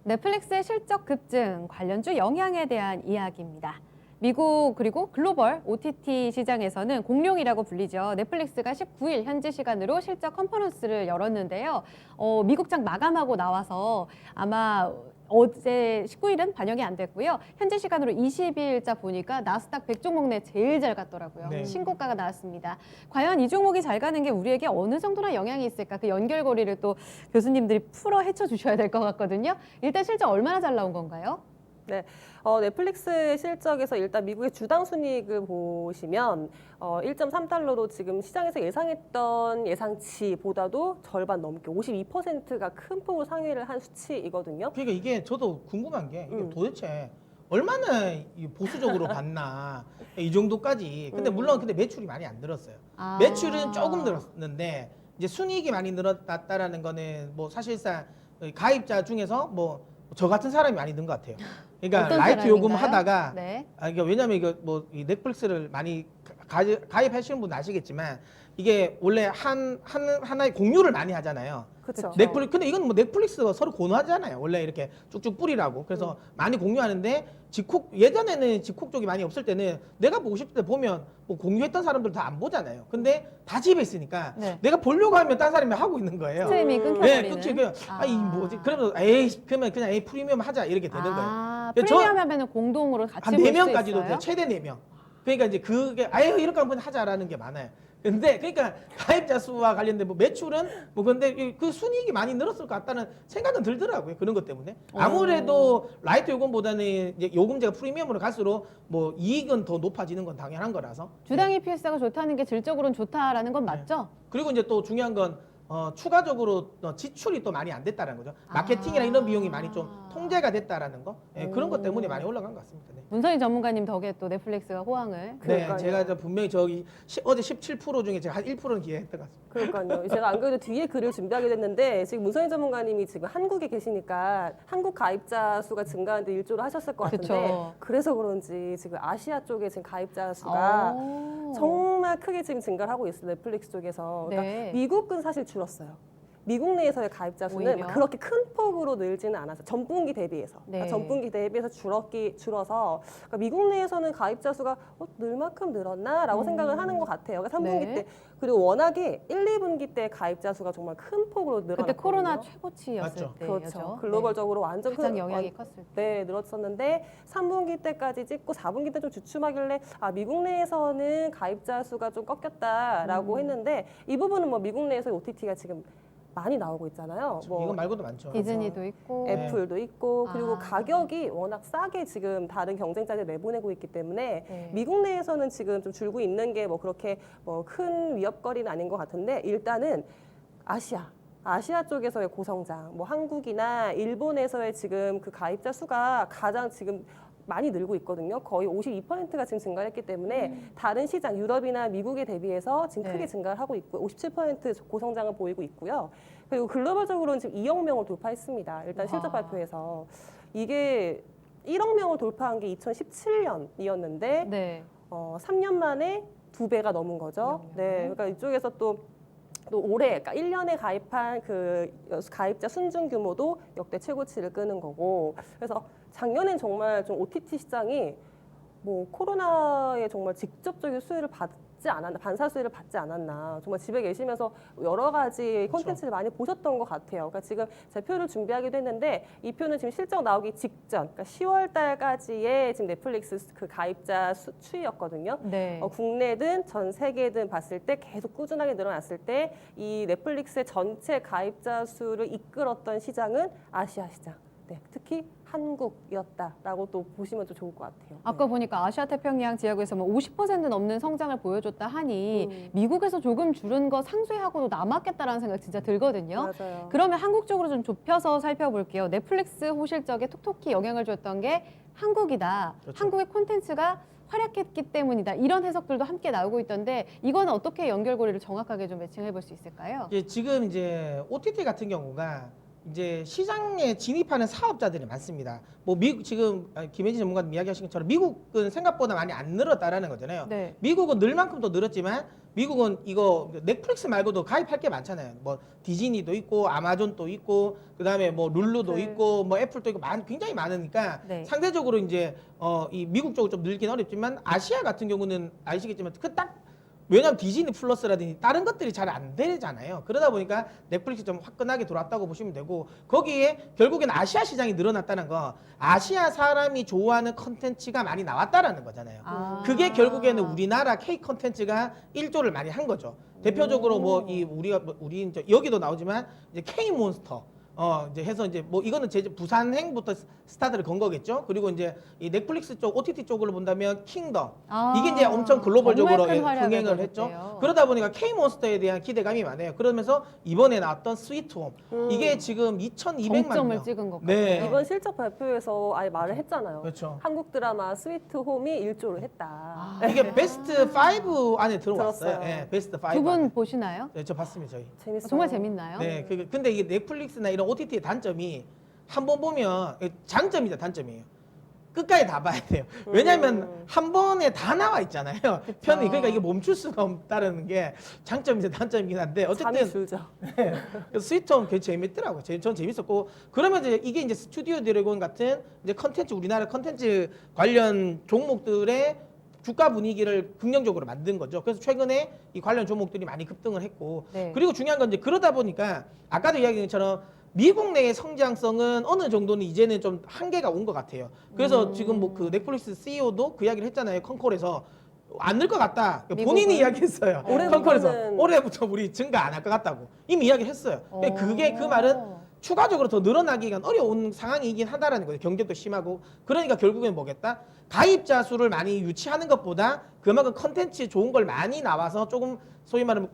넷플릭스의 실적 급증 관련주 영향에 대한 이야기입니다. 미국 그리고 글로벌 OTT 시장에서는 공룡이라고 불리죠. 넷플릭스가 19일 현지 시간으로 실적 컨퍼런스를 열었는데요. 미국장 마감하고 나와서 아마 어제 19일은 반영이 안 됐고요. 현지 시간으로 22일자 보니까 나스닥 100종목 내 제일 잘 갔더라고요. 네. 신고가가 나왔습니다. 과연 이 종목이 잘 가는 게 우리에게 어느 정도나 영향이 있을까? 그 연결고리를 또 교수님들이 풀어 헤쳐 주셔야 될 것 같거든요. 일단 실적 얼마나 잘 나온 건가요? 네, 넷플릭스의 실적에서 일단 미국의 주당 순이익을 보시면 1.3달러로 지금 시장에서 예상했던 예상치보다도 절반 넘게 52%가 큰 폭으로 상회를 한 수치이거든요. 그러니까 이게 저도 궁금한 게 이게 도대체 얼마나 이 보수적으로 봤나 이 정도까지. 근데 물론 근데 매출이 많이 안 늘었어요. 아. 매출은 조금 늘었는데 이제 순이익이 많이 늘었다라는 거는 뭐 사실상 가입자 중에서 뭐 저 같은 사람이 많이 는 것 같아요. 그러니까 어떤 라이트 요금 사람인가요? 하다가 네. 그러니까 왜냐면 이거 뭐 이 넷플릭스를 많이 가입하시는 분 아시겠지만 이게 원래 하나의 공유를 많이 하잖아요. 그렇죠. 넷플릭스 근데 이건 뭐 넷플릭스가 서로 공유하잖아요. 원래 이렇게 쭉쭉 뿌리라고. 그래서 많이 공유하는데 예전에는 집콕 쪽이 많이 없을 때는 내가 보고 싶을 때 보면 뭐 공유했던 사람들 다 안 보잖아요. 근데 다 집에 있으니까 네. 내가 보려고 하면 딴 사람이 하고 있는 거예요. 스트리밍이 네, 끊겨버리는. 끊지 그냥 이 뭐지? 그러면 그러면 그냥 프리미엄 하자 이렇게 되는 거예요. 아, 저- 프리미엄 하면은 공동으로 같이 한 볼 수 4명까지도 있어요? 돼요. 최대 4명. 그러니까 이제 그게 이렇게 한번 하자라는 게 많아요. 근데 그러니까 가입자 수와 관련된 뭐 매출은 뭐 근데 그 순이익이 많이 늘었을 것 같다는 생각은 들더라고요. 그런 것 때문에. 아무래도 라이트 요금보다는 이제 요금제가 프리미엄으로 갈수록 뭐 이익은 더 높아지는 건 당연한 거라서. 주당 EPS가 좋다는 게 질적으로는 좋다라는 건 맞죠? 그리고 이제 또 중요한 건 추가적으로 지출이 또 많이 안 됐다는 거죠. 마케팅이나 이런 비용이 많이 좀 통제가 됐다라는 거. 그런 것 때문에 많이 올라간 것 같습니다. 네. 문선희 전문가님 덕에 또 넷플릭스가 호황을. 네, 그러니까요. 제가 분명히 어제 17% 중에 제가 한 1%는 기회했던 것 같습니다. 그러니까요. 제가 안 그래도 뒤에 글을 준비하게 됐는데 지금 문선희 전문가님이 지금 한국에 계시니까 한국 가입자 수가 증가하는데 일조를 하셨을 것 같은데 그쵸. 그래서 그런지 지금 아시아 쪽에 지금 가입자 수가 정말 크게 지금 증가를 하고 있어요. 넷플릭스 쪽에서. 그러니까 네. 미국은 사실 줄었어요. 미국 내에서의 가입자 수는 오히려? 그렇게 큰 폭으로 늘지는 않았어요. 전분기 대비해서. 네. 그러니까 전분기 대비해서 줄어서 그러니까 미국 내에서는 가입자 수가 늘 만큼 늘었나라고 생각을 하는 것 같아요. 그러니까 3분기 네. 때 그리고 워낙에 1, 2분기 때 가입자 수가 정말 큰 폭으로 늘어났거든요. 그때 코로나 최고치였을 맞죠. 때죠. 그렇죠. 글로벌적으로 완전 가장 큰 영향이 컸을 때. 네, 늘었었는데 3분기 때까지 찍고 4분기 때 좀 주춤하길래 미국 내에서는 가입자 수가 좀 꺾였다라고 했는데 이 부분은 뭐 미국 내에서 OTT가 지금 많이 나오고 있잖아요. 뭐 이건 말고도 많죠. 디즈니도 있고. 애플도 있고 그리고 아. 가격이 워낙 싸게 지금 다른 경쟁자들 내보내고 있기 때문에 네. 미국 내에서는 지금 좀 줄고 있는 게 뭐 그렇게 뭐 큰 위협거리는 아닌 것 같은데 일단은 아시아 쪽에서의 고성장, 뭐 한국이나 일본에서의 지금 그 가입자 수가 가장 지금 많이 늘고 있거든요. 거의 52%가 지금 증가했기 때문에 다른 시장, 유럽이나 미국에 대비해서 지금 네. 크게 증가를 하고 있고 57% 고성장을 보이고 있고요. 그리고 글로벌적으로는 지금 2억 명을 돌파했습니다. 일단 실적 와. 발표에서 이게 1억 명을 돌파한 게 2017년이었는데 네. 3년 만에 2배가 넘은 거죠. 네, 그러니까 이쪽에서 또 올해, 그러니까 1년에 가입한 그 가입자 순증 규모도 역대 최고치를 끄는 거고, 그래서 작년엔 정말 좀 OTT 시장이 뭐 코로나에 정말 직접적인 수혜를 받지 않았나, 반사 수혜를 받지 않았나, 정말 집에 계시면서 여러 가지 콘텐츠를 많이 보셨던 것 같아요. 그러니까 지금 제 표를 준비하기도 했는데 이 표는 지금 실적 나오기 직전, 그러니까 10월 달까지의 지금 넷플릭스 그 가입자 추이였거든요. 네. 국내든 전 세계든 봤을 때 계속 꾸준하게 늘어났을 때 이 넷플릭스의 전체 가입자 수를 이끌었던 시장은 아시아 시장. 네, 특히 한국이었다라고 또 보시면 좀 좋을 것 같아요. 아까 보니까 아시아 태평양 지역에서 뭐 50% 넘는 성장을 보여줬다 하니 미국에서 조금 줄은 거 상쇄하고도 남았겠다라는 생각 진짜 들거든요. 맞아요. 그러면 한국 쪽으로 좀 좁혀서 살펴볼게요. 넷플릭스 호실적에 톡톡히 영향을 줬던 게 한국이다. 그렇죠. 한국의 콘텐츠가 활약했기 때문이다. 이런 해석들도 함께 나오고 있던데 이거는 어떻게 연결고리를 정확하게 좀 매칭해 볼 수 있을까요? 지금 이제 OTT 같은 경우가 이제 시장에 진입하는 사업자들이 많습니다. 뭐 미국 지금 김혜진 전문가님 이야기하신 것처럼 미국은 생각보다 많이 안 늘었다라는 거잖아요. 네. 미국은 늘 만큼 더 늘었지만 미국은 이거 넷플릭스 말고도 가입할 게 많잖아요. 뭐 디즈니도 있고 아마존도 있고 그다음에 뭐 룰루도 네. 있고 뭐 애플도 있고 굉장히 많으니까 네. 상대적으로 이제 이 미국 쪽으로 좀 늘긴 어렵지만 아시아 같은 경우는 아시겠지만 왜냐하면 디즈니 플러스라든지 다른 것들이 잘 안 되잖아요. 그러다 보니까 넷플릭스 좀 화끈하게 돌아왔다고 보시면 되고 거기에 결국엔 아시아 시장이 늘어났다는 거 아시아 사람이 좋아하는 컨텐츠가 많이 나왔다라는 거잖아요. 아. 그게 결국에는 우리나라 K 컨텐츠가 일조를 많이 한 거죠. 대표적으로 뭐 우리 이제 여기도 나오지만 이제 K 몬스터 이제 해서 이제 뭐 이거는 부산행부터 스타트를 건 거겠죠. 그리고 이제 이 넷플릭스 쪽 OTT 쪽으로 본다면 킹덤 아, 이게 이제 엄청 글로벌적으로 정말 큰 활약을 흥행을 했죠. 보여줬대요. 그러다 보니까 K몬스터에 대한 기대감이 많아요. 그러면서 이번에 나왔던 스위트홈 이게 지금 2,200만 정점을 명. 찍은 것 네. 같아요. 이번 실적 발표에서 아예 말을 했잖아요. 그렇죠. 한국 드라마 스위트 홈이 1조를 했다. 아. 이게 베스트 5 안에 들어왔어요. 들었어요. 네, 베스트 5. 두 분 안에. 보시나요? 네, 저 봤습니다, 저희. 재밌어요. 정말 재밌나요? 네, 근데 이게 넷플릭스나 이런 OTT의 단점이 한 번 보면 장점이자 단점이에요. 끝까지 다 봐야 돼요. 왜냐하면 한 번에 다 나와 있잖아요. 편이 그러니까 이게 멈출 수가 없다는 게 장점이자 단점이긴 한데 잠이 어쨌든 줄죠. 그래서 스위트홈 굉장히 재밌더라고요. 전 재밌었고 그러면 이게 이제 스튜디오 드래곤 같은 이제 컨텐츠 우리나라 컨텐츠 관련 종목들의 주가 분위기를 긍정적으로 만든 거죠. 그래서 최근에 이 관련 종목들이 많이 급등을 했고 네. 그리고 중요한 건 이제 그러다 보니까 아까도 이야기한 것처럼 미국 내의 성장성은 어느 정도는 이제는 좀 한계가 온 것 같아요. 그래서 지금 뭐 그 넷플릭스 CEO도 그 이야기를 했잖아요. 컨콜에서 안 늘 것 같다. 본인이 이야기했어요. 올해부터는- 컨콜에서 올해부터 우리 증가 안 할 것 같다고 이미 이야기를 했어요. 그게 그 말은 추가적으로 더 늘어나기가 어려운 상황이긴 하다라는 거예요. 경쟁도 심하고 그러니까 결국엔 뭐겠다? 가입자 수를 많이 유치하는 것보다 그만큼 컨텐츠 좋은 걸 많이 나와서 조금 소위 말하면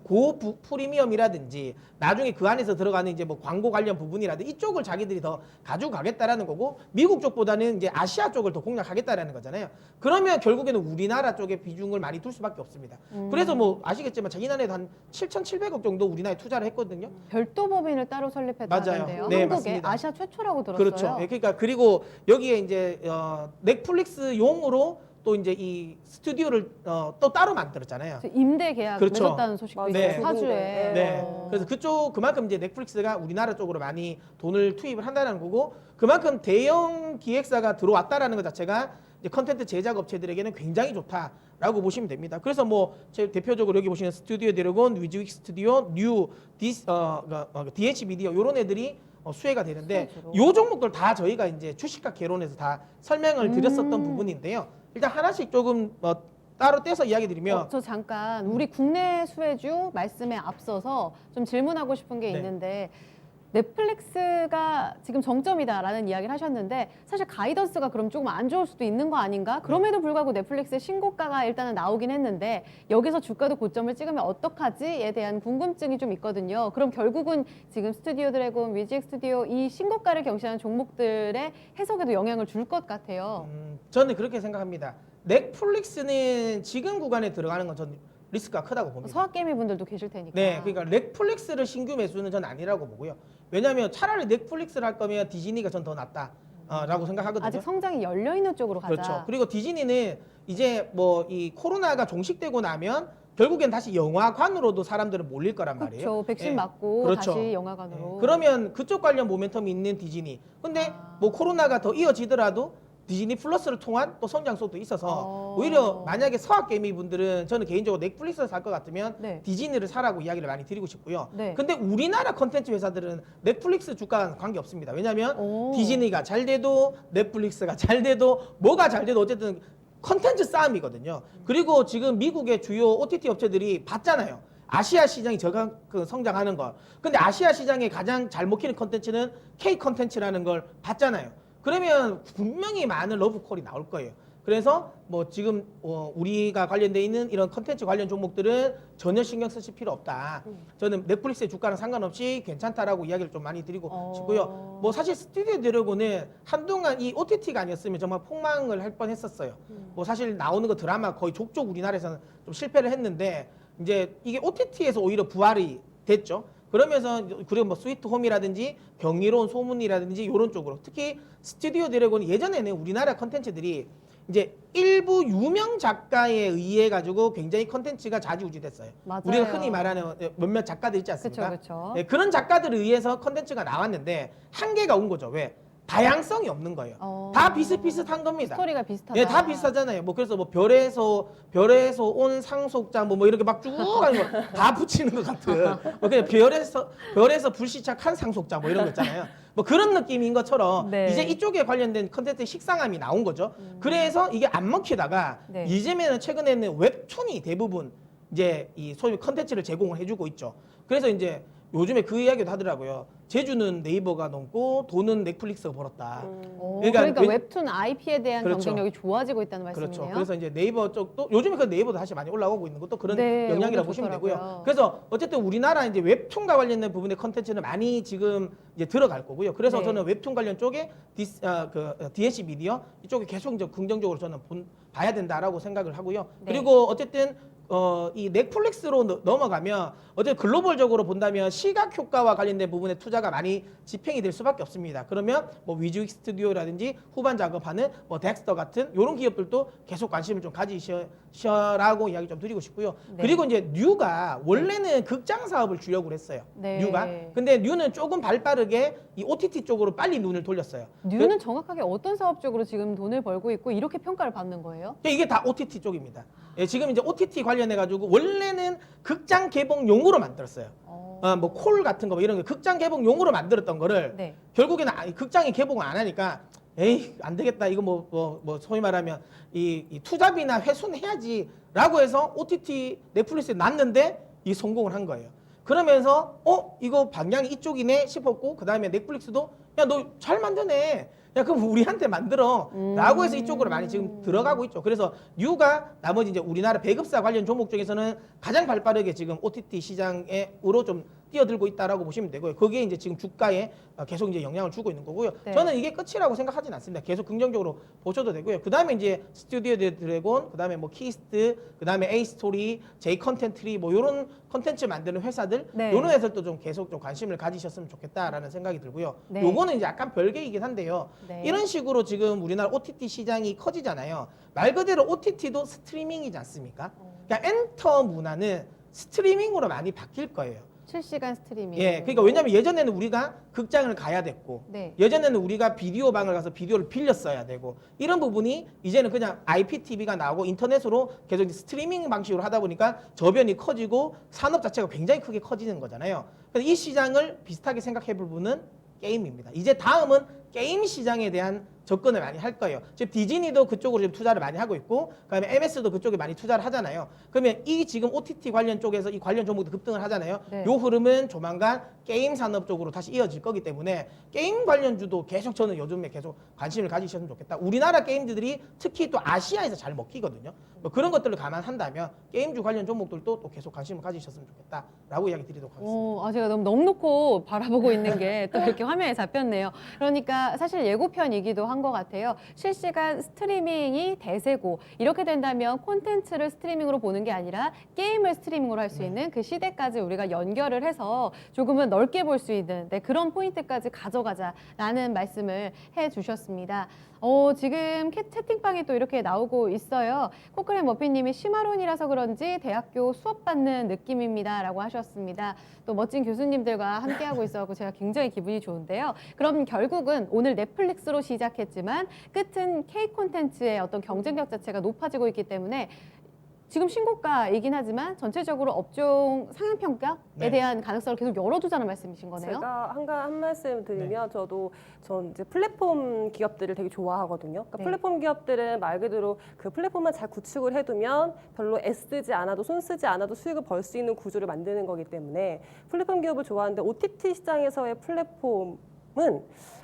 프리미엄이라든지 나중에 그 안에서 들어가는 이제 뭐 광고 관련 부분이라든지 이쪽을 자기들이 더 가지고 가겠다라는 거고 미국 쪽보다는 이제 아시아 쪽을 더 공략하겠다라는 거잖아요. 그러면 결국에는 우리나라 쪽에 비중을 많이 둘 수밖에 없습니다. 그래서 뭐 아시겠지만 지난해에도 한 7,700억 정도 우리나라에 투자를 했거든요. 별도 법인을 따로 설립했다는데요. 맞아요. 네, 한국에 맞습니다. 아시아 최초라고 들었어요. 그렇죠. 예, 그러니까 그리고 여기에 이제 넷플릭스용으로 또 이제 이 스튜디오를 또 따로 만들었잖아요. 임대 계약 그렇죠. 맺었다는 소식도 맞아요. 있어요. 네. 사주에. 네. 어. 그래서 그만큼 이제 넷플릭스가 우리나라 쪽으로 많이 돈을 투입을 한다는 거고 그만큼 대형 기획사가 들어왔다라는 것 자체가 이제 컨텐츠 제작 업체들에게는 굉장히 좋다라고 보시면 됩니다. 그래서 뭐 제 대표적으로 여기 보시는 스튜디오 드래곤, 위즈윅 스튜디오, DH 미디어 이런 애들이 수혜가 되는데 요 종목들 다 저희가 이제 주식과 개론에서 다 설명을 드렸었던 부분인데요. 일단 하나씩 조금 따로 떼서 이야기 드리면 저 잠깐 우리 국내 수혜주 말씀에 앞서서 좀 질문하고 싶은 게 네. 있는데 넷플릭스가 지금 정점이다라는 이야기를 하셨는데 사실 가이던스가 그럼 조금 안 좋을 수도 있는 거 아닌가? 그럼에도 불구하고 넷플릭스의 신고가가 일단은 나오긴 했는데 여기서 주가도 고점을 찍으면 어떡하지에 대한 궁금증이 좀 있거든요. 그럼 결국은 지금 스튜디오 드래곤, 위즈익 스튜디오 이 신고가를 경신하는 종목들의 해석에도 영향을 줄 것 같아요. 저는 그렇게 생각합니다. 넷플릭스는 지금 구간에 들어가는 건 전 리스크가 크다고 봅니다. 서학개미 분들도 계실 테니까. 네, 그러니까 넷플릭스를 신규 매수는 전 아니라고 보고요. 왜냐하면 차라리 넷플릭스를 할 거면 디즈니가 전 더 낫다라고 생각하거든요. 아직 성장이 열려 있는 쪽으로 가자. 그렇죠. 그리고 디즈니는 이제 뭐 이 코로나가 종식되고 나면 결국엔 다시 영화관으로도 사람들은 몰릴 거란 말이에요. 그렇죠. 백신 예. 맞고 그렇죠. 다시 영화관으로. 그러면 그쪽 관련 모멘텀이 있는 디즈니. 근데 뭐 코로나가 더 이어지더라도 디즈니 플러스를 통한 또 성장 속도 있어서 오히려 만약에 서학 개미 분들은 저는 개인적으로 넷플릭스를 살 것 같으면 네. 디즈니를 사라고 이야기를 많이 드리고 싶고요. 네. 근데 우리나라 컨텐츠 회사들은 넷플릭스 주가는 관계 없습니다. 왜냐하면 오. 디즈니가 잘 돼도 넷플릭스가 잘 돼도 뭐가 잘 돼도 어쨌든 컨텐츠 싸움이거든요. 그리고 지금 미국의 주요 OTT 업체들이 봤잖아요. 아시아 시장이 그 성장하는 걸. 근데 아시아 시장에 가장 잘 먹히는 컨텐츠는 K 컨텐츠라는 걸 봤잖아요. 그러면 분명히 많은 러브콜이 나올 거예요. 그래서 뭐 지금 우리가 관련돼 있는 이런 컨텐츠 관련 종목들은 전혀 신경 쓰실 필요 없다. 저는 넷플릭스의 주가랑 상관없이 괜찮다라고 이야기를 좀 많이 드리고 싶고요. 뭐 사실 스튜디오 드래곤은 한동안 이 OTT가 아니었으면 정말 폭망을 할 뻔했었어요. 뭐 사실 나오는 거 드라마 거의 족족 우리나라에서는 좀 실패를 했는데 이제 이게 OTT에서 오히려 부활이 됐죠. 그러면서 그리고 뭐 스위트 홈이라든지 경이로운 소문이라든지 이런 쪽으로 특히 스튜디오 드래곤이 예전에는 우리나라 컨텐츠들이 이제 일부 유명 작가에 의해 가지고 굉장히 컨텐츠가 좌지우지됐어요. 맞아요. 우리가 흔히 말하는 몇몇 작가들 있지 그렇죠, 않습니까? 그렇죠. 네, 그런 작가들에 의해서 컨텐츠가 나왔는데 한계가 온 거죠. 왜? 다양성이 없는 거예요. 다 비슷비슷한 겁니다. 스토리가 비슷하다. 예, 다 비슷하잖아요. 뭐 그래서 뭐 별에서 온 상속자 뭐 이렇게 막 쭉 하는 거 다 붙이는 것 같은. 뭐 그냥 별에서 불시착한 상속자 뭐 이런 거 있잖아요. 뭐 그런 느낌인 것처럼 네. 이제 이쪽에 관련된 컨텐츠의 식상함이 나온 거죠. 그래서 이게 안 먹히다가 네. 이제는 최근에는 웹툰이 대부분 이제 이 소위 컨텐츠를 제공을 해주고 있죠. 그래서 이제 요즘에 그 이야기도 하더라고요. 제주는 네이버가 넘고 돈은 넷플릭스가 벌었다. 그러니까 왜- 웹툰 IP에 대한 그렇죠. 경쟁력이 좋아지고 있다는 말씀이네요. 그렇죠. 그래서 이제 네이버 쪽도 요즘에 그 네이버도 다시 많이 올라오고 있는 것도 그런 네, 영향이라고 오늘 보시면 좋더라고요. 되고요. 그래서 어쨌든 우리나라 이제 웹툰과 관련된 부분의 컨텐츠는 많이 지금 이제 들어갈 거고요. 그래서 네. 저는 웹툰 관련 쪽에 DNC 미디어 이쪽에 계속 이제 긍정적으로 저는 봐야 된다라고 생각을 하고요. 네. 그리고 어쨌든 이 넷플릭스로 넘어가면 어쨌든 글로벌적으로 본다면 시각 효과와 관련된 부분에 투자가 많이 집행이 될 수밖에 없습니다. 그러면 뭐 위즈윅 스튜디오라든지 후반 작업하는 뭐 덱스터 같은 이런 기업들도 계속 관심을 좀 가지셔라고 이야기 좀 드리고 싶고요. 네. 그리고 이제 뉴가 원래는 극장 사업을 주려고 했어요. 네. 뉴가. 근데 뉴는 조금 발빠르게 이 OTT 쪽으로 빨리 눈을 돌렸어요. 뉴는 정확하게 어떤 사업 쪽으로 지금 돈을 벌고 있고 이렇게 평가를 받는 거예요? 이게 다 OTT 쪽입니다. 예, 지금 이제 OTT 관련해 가지고 원래는 극장 개봉용으로 만들었어요. 뭐 콜 같은 거 뭐 이런 거 극장 개봉용으로 만들었던 거를 네. 결국에는 극장이 개봉을 안 하니까 에이 안 되겠다 이거 뭐 소위 말하면 이 투자비나 회수해야지라고 해서 OTT 넷플릭스에 놨는데 이 성공을 한 거예요. 그러면서 이거 방향이 이쪽이네 싶었고 그 다음에 넷플릭스도 야 너 잘 만드네. 야 그럼 우리한테 만들어 라고 해서 이쪽으로 많이 지금 들어가고 있죠. 그래서 뉴가 나머지 이제 우리나라 배급사 관련 종목 중에서는 가장 발빠르게 지금 OTT 시장으로 좀 뛰어들고 있다라고 보시면 되고요. 그게 이제 지금 주가에 계속 이제 영향을 주고 있는 거고요. 네. 저는 이게 끝이라고 생각하진 않습니다. 계속 긍정적으로 보셔도 되고요. 그 다음에 이제 스튜디오 드래곤, 그 다음에 뭐 키스트, 그 다음에 A 스토리, J 컨텐트리 뭐 이런 컨텐츠 만드는 회사들, 네. 이런 회사들도 좀 계속 좀 관심을 가지셨으면 좋겠다라는 생각이 들고요. 네. 요거는 이제 약간 별개이긴 한데요. 네. 이런 식으로 지금 우리나라 OTT 시장이 커지잖아요. 말 그대로 OTT도 스트리밍이지 않습니까? 그러니까 엔터 문화는 스트리밍으로 많이 바뀔 거예요. 실시간 스트리밍. 예, 그러니까 왜냐면 예전에는 우리가 극장을 가야 됐고, 네. 예전에는 우리가 비디오 방을 가서 비디오를 빌렸어야 되고, 이런 부분이 이제는 그냥 IPTV가 나오고 인터넷으로 계속 이제 스트리밍 방식으로 하다 보니까 저변이 커지고 산업 자체가 굉장히 크게 커지는 거잖아요. 그래서 이 시장을 비슷하게 생각해 볼 부분은 게임입니다. 이제 다음은 게임 시장에 대한 접근을 많이 할 거예요. 지금 디즈니도 그쪽으로 지금 투자를 많이 하고 있고, 그다음에 MS도 그쪽에 많이 투자를 하잖아요. 그러면 이 지금 OTT 관련 쪽에서 이 관련 종목도 급등을 하잖아요. 네. 요 흐름은 조만간 게임 산업 쪽으로 다시 이어질 거기 때문에 게임 관련주도 계속 저는 요즘에 계속 관심을 가지셨으면 좋겠다. 우리나라 게임주들이 특히 또 아시아에서 잘 먹히거든요. 뭐 그런 것들을 감안한다면 게임주 관련 종목들도 또 계속 관심을 가지셨으면 좋겠다라고 이야기 드리도록 하겠습니다. 제가 너무 넉 놓고 바라보고 있는 게 또 이렇게 화면에 잡혔네요. 그러니까 사실 예고편이기도 한 한 것 같아요. 실시간 스트리밍이 대세고 이렇게 된다면 콘텐츠를 스트리밍으로 보는 게 아니라 게임을 스트리밍으로 할 수 있는 그 시대까지 우리가 연결을 해서 조금은 넓게 볼 수 있는 그런 포인트까지 가져가자라는 말씀을 해주셨습니다. 지금 채팅방에 또 이렇게 나오고 있어요. 코크레 머피님이 시마론이라서 그런지 대학교 수업 받는 느낌입니다 라고 하셨습니다. 또 멋진 교수님들과 함께하고 있어서 제가 굉장히 기분이 좋은데요. 그럼 결국은 오늘 넷플릭스로 시작했지만 끝은 K 콘텐츠의 어떤 경쟁력 자체가 높아지고 있기 때문에 지금 신고가이긴 하지만 전체적으로 업종 상향평가에 네. 대한 가능성을 계속 열어두자는 말씀이신 거네요. 제가 한 말씀 드리면 전 이제 플랫폼 기업들을 되게 좋아하거든요. 그러니까 네. 플랫폼 기업들은 말 그대로 그 플랫폼만 잘 구축을 해두면 별로 애쓰지 않아도 손 쓰지 않아도 수익을 벌 수 있는 구조를 만드는 거기 때문에 플랫폼 기업을 좋아하는데 OTT 시장에서의 플랫폼은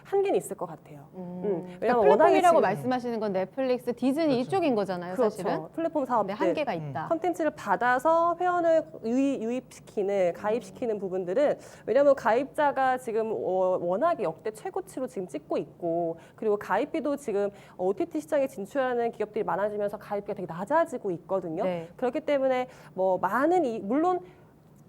한계는 있을 것 같아요. 그러니까 왜냐면 워낙에 플랫폼이라고 지금- 말씀하시는 건 넷플릭스, 디즈니 그렇죠. 이쪽인 거잖아요, 그렇죠. 사실은. 플랫폼 사업들. 네, 한계가 있다. 컨텐츠를 받아서 회원을 유입시키는, 가입시키는 부분들은 왜냐하면 가입자가 지금 워낙에 역대 최고치로 지금 찍고 있고 그리고 가입비도 지금 OTT 시장에 진출하는 기업들이 많아지면서 가입비가 되게 낮아지고 있거든요. 네. 그렇기 때문에 뭐 물론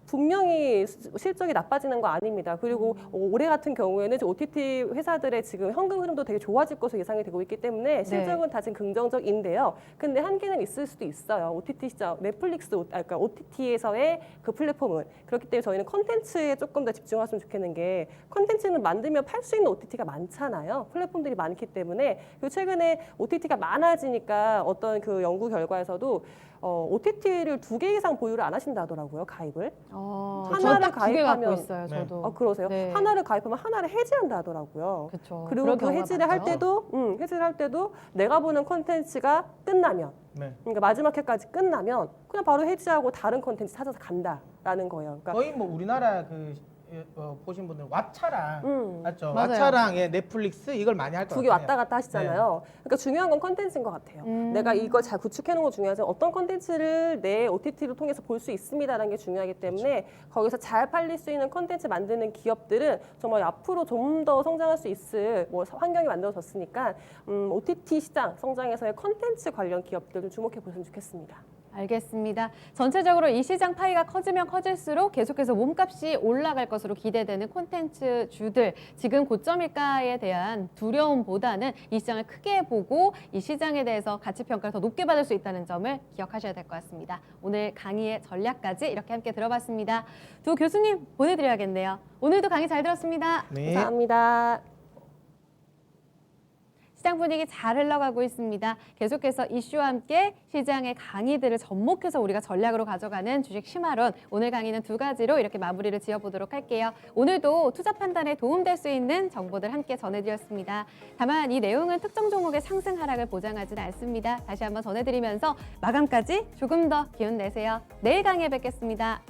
분명히 실적이 나빠지는 거 아닙니다. 그리고 올해 같은 경우에는 OTT 회사들의 지금 현금 흐름도 되게 좋아질 것으로 예상이 되고 있기 때문에 실적은 다 지금 긍정적인데요. 근데 한계는 있을 수도 있어요. OTT 시장, 그러니까 OTT에서의 그 플랫폼은. 그렇기 때문에 저희는 컨텐츠에 조금 더 집중했으면 좋겠는 게 컨텐츠는 만들면 팔 수 있는 OTT가 많잖아요. 플랫폼들이 많기 때문에. 그리고 최근에 OTT가 많아지니까 어떤 그 연구 결과에서도 OTT를 2개 이상 보유를 안 하신다 하더라고요, 가입을. 저딱 하나를 2개 갖고 가입하면- 있어요, 네. 저도. 그러세요? 네. 하나를 가입하면 하나를 해지한다 하더라고요. 그렇죠. 그리고 그 해지를 할 때도 내가 보는 콘텐츠가 끝나면 네. 그러니까 마지막 회까지 끝나면 그냥 바로 해지하고 다른 콘텐츠 찾아서 간다라는 거예요. 그러니까 거의 뭐 우리나라 보신 분들 왓챠랑 맞죠? 맞아요. 왓챠랑 넷플릭스 이걸 많이 할 것 두 개 같아요. 왔다 갔다 하시잖아요. 그러니까 중요한 건 컨텐츠인 것 같아요. 내가 이걸 잘 구축해놓은 거 중요하지만 어떤 컨텐츠를 내 OTT를 통해서 볼 수 있습니다라는 게 중요하기 때문에 거기서 잘 팔릴 수 있는 컨텐츠 만드는 기업들은 정말 앞으로 좀 더 성장할 수 있을 환경이 만들어졌으니까 OTT 시장 성장에서의 컨텐츠 관련 기업들 좀 주목해 보시면 좋겠습니다. 알겠습니다. 전체적으로 이 시장 파이가 커지면 커질수록 계속해서 몸값이 올라갈 것으로 기대되는 콘텐츠 주들, 지금 고점일까에 대한 두려움보다는 이 시장을 크게 보고 이 시장에 대해서 가치 평가를 더 높게 받을 수 있다는 점을 기억하셔야 될 것 같습니다. 오늘 강의의 전략까지 이렇게 함께 들어봤습니다. 두 교수님 보내드려야겠네요. 오늘도 강의 잘 들었습니다. 네. 감사합니다. 시장 분위기 잘 흘러가고 있습니다. 계속해서 이슈와 함께 시장의 강의들을 접목해서 우리가 전략으로 가져가는 주식 시마론. 오늘 강의는 2가지로 이렇게 마무리를 지어보도록 할게요. 오늘도 투자 판단에 도움될 수 있는 정보들 함께 전해드렸습니다. 다만 이 내용은 특정 종목의 상승 하락을 보장하지는 않습니다. 다시 한번 전해드리면서 마감까지 조금 더 기운 내세요. 내일 강의에 뵙겠습니다.